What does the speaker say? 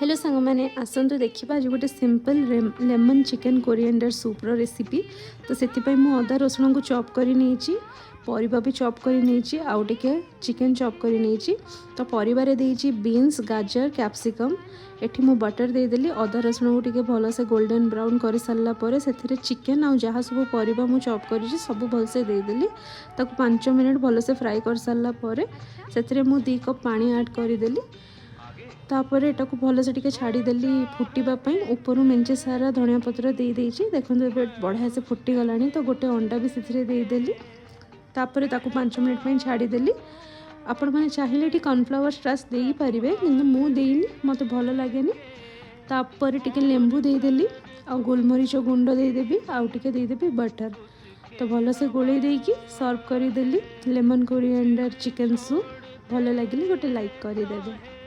Hello सांग मैंने आसतु देखा आज गोटे सिंपल लेमन चिकेन कोरिएंडर सूप्र रेसिपी। तो से अदा रसुण को चॉप कर नहीं परिबा भी चॉप कर नहीं आउ टे चिकेन चॉप कर नहीं। तो परिबारे देइछि बीन्स गाजर कैप्सिकम एठी मु बटर देदेली अदा रसुण को भल से गोल्डन ब्राउन कर सारा पर से चिकेन आ जहाँ सब परिबा मु चॉप कर सब भलसे देदेली 5 मिनट भल से फ्राए कर सारा पर से मु 2 कप पानी ऐड करदेली। तापर एटा को भल से टिके छाड़ीदेली फुटापी ऊपर मेंचे सारा धनिया पत्र दे देइछि। देखो ए बढ़िया से फुटी गलानी तो गोटे अंडा भी से देदेली। तापर ताको 5 मिनट पे छाड़ीदेली। आपण मैंने चाहिए ये कॉर्नफ्लावर स्टार्च दे पारे कि मु देनी मत भल लगे। तापर टिके लेंबू देदेली आ गोलमरीच गुंड देदेवी आउ टिके देदेवी बटर। तो भल से गोले देकी सर्व करदेली लेमन कोरिएंडर चिकेन सूप। भल लगे गोटे लाइक करदेवे।